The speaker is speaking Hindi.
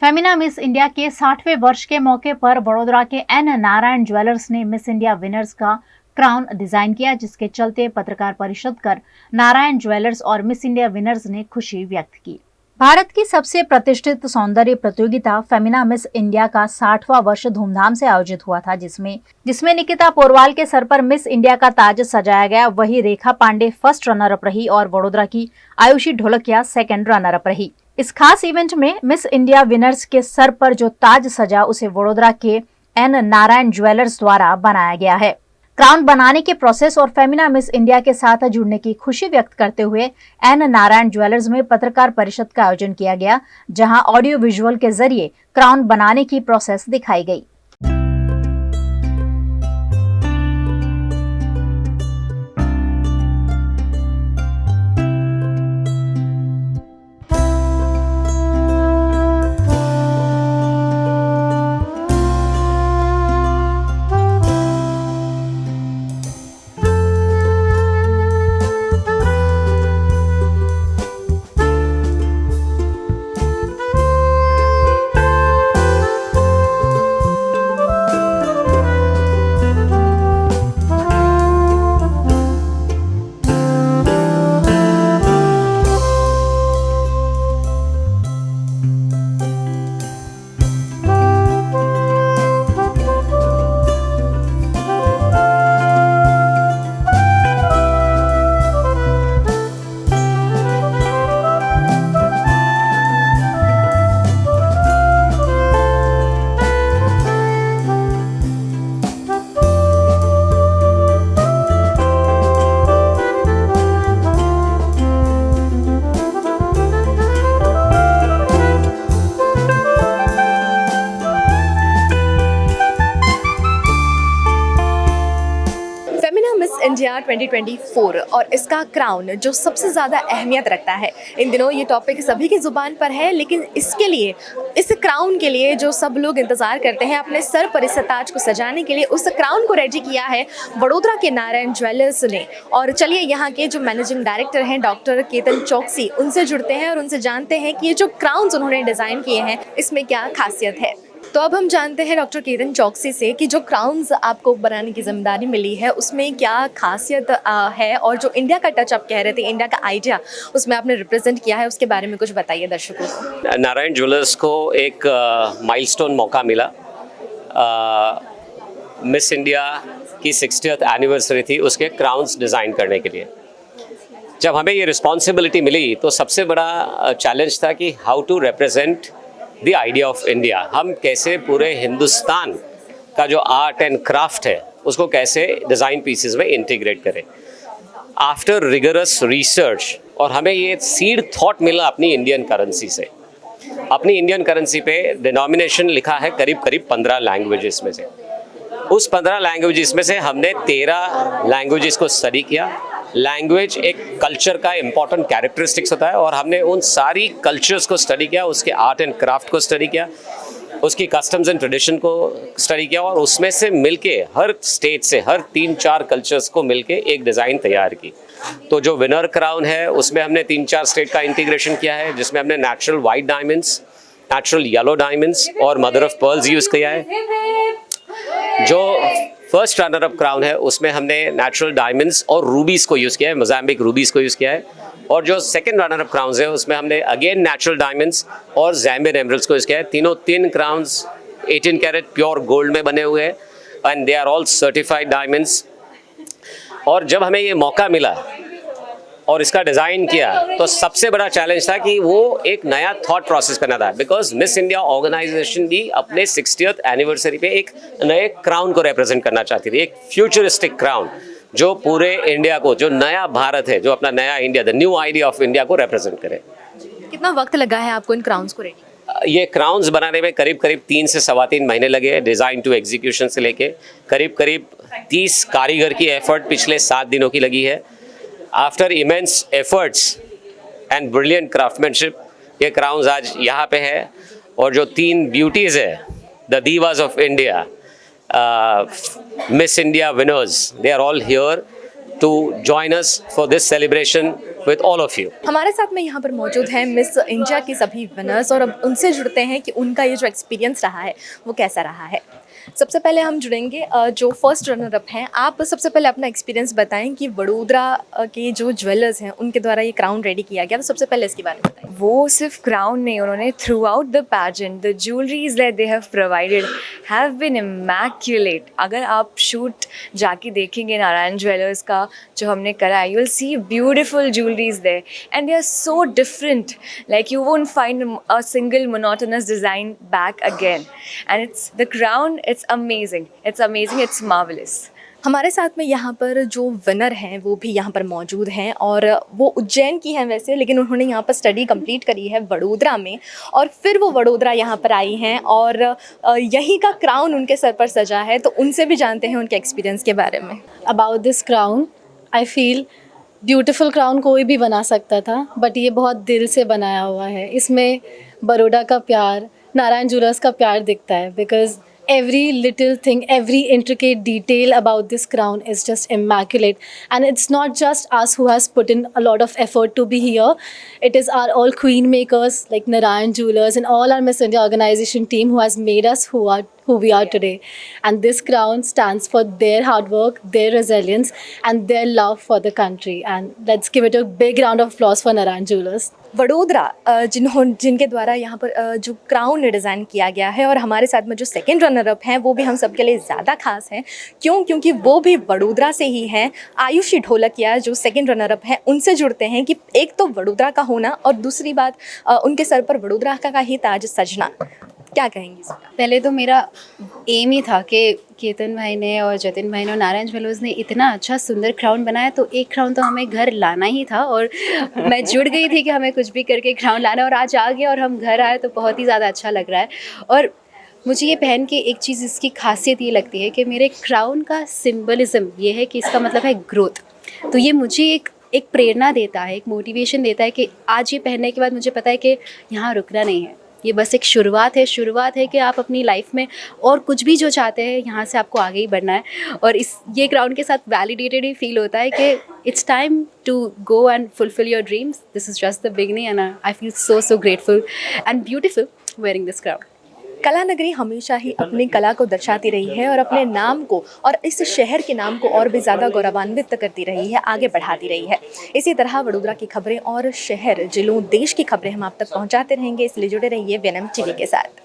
फेमिना मिस इंडिया के 60वें वर्ष के मौके पर वडोदरा के एन नारायण ज्वेलर्स ने मिस इंडिया विनर्स का क्राउन डिजाइन किया, जिसके चलते पत्रकार परिषद कर नारायण ज्वेलर्स और मिस इंडिया विनर्स ने खुशी व्यक्त की। भारत की सबसे प्रतिष्ठित सौंदर्य प्रतियोगिता फेमिना मिस इंडिया का 60वां वर्ष धूमधाम से आयोजित हुआ था, जिसमें निकिता पोरवाल के सर पर मिस इंडिया का ताज सजाया गया। वहीं रेखा पांडे फर्स्ट रनर अप रही और वडोदरा की Ayushi Dholakia second runner up रही। इस खास इवेंट में मिस इंडिया विनर्स के सर पर जो ताज सजा उसे वडोदरा के एन नारायण ज्वेलर्स द्वारा बनाया गया है। क्राउन बनाने के प्रोसेस और फेमिना मिस इंडिया के साथ जुड़ने की खुशी व्यक्त करते हुए एन नारायण ज्वेलर्स में पत्रकार परिषद का आयोजन किया गया, जहां ऑडियो विजुअल के जरिए क्राउन बनाने की प्रोसेस दिखाई गई। मिस इंडिया 2024 और इसका क्राउन जो सबसे ज़्यादा अहमियत रखता है, इन दिनों ये टॉपिक सभी की ज़ुबान पर है, लेकिन इसके लिए, इस क्राउन के लिए जो सब लोग इंतज़ार करते हैं अपने सर पर इस ताज को सजाने के लिए, उस क्राउन को रेडी किया है वडोदरा के नारायण ज्वेलर्स ने। और चलिए यहाँ के जो मैनेजिंग डायरेक्टर हैं डॉक्टर केतन चौकसी, उनसे जुड़ते हैं और उनसे जानते हैं कि ये जो क्राउन्स उन्होंने डिज़ाइन किए हैं इसमें क्या खासियत है। तो अब हम जानते हैं डॉक्टर केतन चौकसी से कि जो क्राउन्स आपको बनाने की जिम्मेदारी मिली है उसमें क्या खासियत है, और जो इंडिया का टच आप कह रहे थे, इंडिया का आइडिया उसमें आपने रिप्रेजेंट किया है, उसके बारे में कुछ बताइए दर्शकों को। नारायण ज्वेलर्स को एक माइलस्टोन मौका मिला। मिस इंडिया की 60th एनिवर्सरी थी, उसके क्राउन्स डिज़ाइन करने के लिए। जब हमें ये रिस्पॉन्सिबिलिटी मिली तो सबसे बड़ा चैलेंज था कि how to represent the idea of India. हम कैसे पूरे हिंदुस्तान का जो आर्ट एंड क्राफ्ट है उसको कैसे डिज़ाइन पीसेस में इंटीग्रेट करें। आफ्टर रिगरस रिसर्च, और हमें ये सीड थॉट मिला अपनी इंडियन करेंसी से। अपनी इंडियन करेंसी पे डिनोमिनेशन लिखा है करीब 15 लैंग्वेजेस में से। उस 15 लैंग्वेजेस में से हमने 13 लैंग्वेजेस को स्टडी किया। लैंग्वेज एक कल्चर का इम्पॉर्टेंट कैरेक्टरिस्टिक्स होता है, और हमने उन सारी कल्चर्स को स्टडी किया, उसके आर्ट एंड क्राफ्ट को स्टडी किया, उसकी कस्टम्स एंड ट्रेडिशन को स्टडी किया, और उसमें से मिलके हर स्टेट से हर 3-4 कल्चर्स को मिलके एक डिज़ाइन तैयार की। तो जो विनर क्राउन है उसमें हमने 3-4 स्टेट का इंटीग्रेशन किया है, जिसमें हमने natural white diamonds, natural yellow diamonds और मदर ऑफ पर्ल्स यूज़ किया है। जो फर्स्ट रनर अप क्राउन है उसमें हमने नेचुरल डायमंड्स और रूबीज़ को यूज़ किया है, मोज़ाम्बिक रूबीज़ को यूज़ किया है। और जो सेकंड रनर अप क्राउन्स है उसमें हमने अगेन नेचुरल डायमंड्स और ज़ैम्बियन एमरल्ड्स को यूज़ किया है। तीन क्राउन्स 18 कैरेट प्योर गोल्ड में बने हुए हैं, and they are all certified diamonds. और जब हमें ये मौका मिला और इसका डिज़ाइन किया तो सबसे बड़ा चैलेंज था कि वो एक नया थॉट प्रोसेस करना था, बिकॉज मिस इंडिया ऑर्गेनाइजेशन भी अपने 60th एनिवर्सरी पे एक नए क्राउन को रिप्रेजेंट करना चाहती थी, एक फ्यूचरिस्टिक क्राउन जो पूरे इंडिया को, जो नया भारत है, जो अपना नया India, the new idea of India को रिप्रेजेंट करे। कितना वक्त लगा है आपको इन क्राउन्स को रेडी? ये क्राउन्स बनाने में करीब 3 से 3.25 महीने लगे हैं। डिज़ाइन टू एग्जीक्यूशन से लेके करीब 30 कारीगर की एफर्ट पिछले 7 दिनों की लगी है। After immense efforts and brilliant craftsmanship ये क्राउन्स आज यहाँ पे है। और जो 3 ब्यूटीज़ है, the divas of India, Miss India winners, they are all here to join us for this celebration with all of you. हमारे साथ में यहाँ पर मौजूद हैं मिस इंडिया के सभी विनर्स और अब उनसे जुड़ते हैं कि उनका ये जो एक्सपीरियंस रहा है वो कैसा रहा है। सबसे पहले हम जुड़ेंगे जो फर्स्ट रनर अप हैं, आप सबसे पहले अपना एक्सपीरियंस बताएं कि वडोदरा के जो ज्वेलर्स हैं उनके द्वारा ये क्राउन रेडी किया गया, तो सबसे पहले इसके बारे में बताएं। वो सिर्फ क्राउन नहीं, उन्होंने throughout the pageant the jewelleries that they have provided have been immaculate. अगर आप शूट जाके देखेंगे नारायण ज्वेलर्स का जो हमने करा है, you will see beautiful jewelleries there and they are so different, like you won't find a single monotonous design back again and it's the crown, it's amazing, it's marvellous. हमारे साथ में यहाँ पर जो विनर हैं वो भी यहाँ पर मौजूद हैं और वो उज्जैन की हैं वैसे, लेकिन उन्होंने यहाँ पर स्टडी कंप्लीट करी है वडोदरा में और फिर वो वडोदरा यहाँ पर आई हैं और यहीं का क्राउन उनके सर पर सजा है, तो उनसे भी जानते हैं उनके एक्सपीरियंस के बारे में। About this crown I feel beautiful crown कोई भी बना सकता था, बट ये बहुत दिल से बनाया हुआ है। इसमें बड़ौदा का प्यार, नारायण ज्वेलर्स का प्यार दिखता है, because every little thing, every intricate detail about this crown is just immaculate, and it's not just us who has put in a lot of effort to be here. It is our all queen makers like Narayan Jewelers and all our Miss India organization team who has made us who we are today, and this crown stands for their hard work, their resilience and their love for the country, and let's give it a big round of applause for Narayan Jewelers. Vadodara जिनके द्वारा यहाँ पर जो क्राउन डिज़ाइन किया गया है, और हमारे साथ में जो सेकंड रनर अप हैं वो भी हम सबके लिए ज़्यादा खास हैं। क्योंकि वो भी वडोदरा से ही हैं। आयुषी ढोलकिया जो सेकंड रनर अप हैं उनसे जुड़ते हैं कि एक तो वडोदरा का होना और दूसरी बात उनके सर पर वडोदरा का ही ताज सजना। क्या कहेंगी इस पर? पहले तो मेरा एम ही था कि केतन भाई ने और जतिन भाई ने और नारायण ज्वेलर्स ने इतना अच्छा सुंदर क्राउन बनाया, तो एक क्राउन तो हमें घर लाना ही था और मैं जुड़ गई थी कि हमें कुछ भी करके क्राउन लाना, और आज आ गया और हम घर आए तो बहुत ही ज़्यादा अच्छा लग रहा है। और मुझे ये पहन के एक चीज़ इसकी खासियत ये लगती है कि मेरे क्राउन का सिंबलिज़म ये है कि इसका मतलब है ग्रोथ। तो ये मुझे एक प्रेरणा देता है, एक मोटिवेशन देता है कि आज ये पहनने के बाद मुझे पता है कि यहाँ रुकना नहीं है, ये बस एक शुरुआत है कि आप अपनी लाइफ में और कुछ भी जो चाहते हैं यहाँ से आपको आगे ही बढ़ना है। और ये क्राउन के साथ वैलिडेटेड ही फील होता है कि it's time to go and fulfil your dreams, this is just the beginning and I feel so grateful and beautiful wearing this crown. कला नगरी हमेशा ही अपनी कला को दर्शाती रही है और अपने नाम को और इस शहर के नाम को और भी ज़्यादा गौरवान्वित करती रही है, आगे बढ़ाती रही है। इसी तरह वडोदरा की खबरें और शहर, जिलों, देश की खबरें हम आप तक पहुंचाते रहेंगे, इसलिए जुड़े रहिए वीएनएम टीवी के साथ।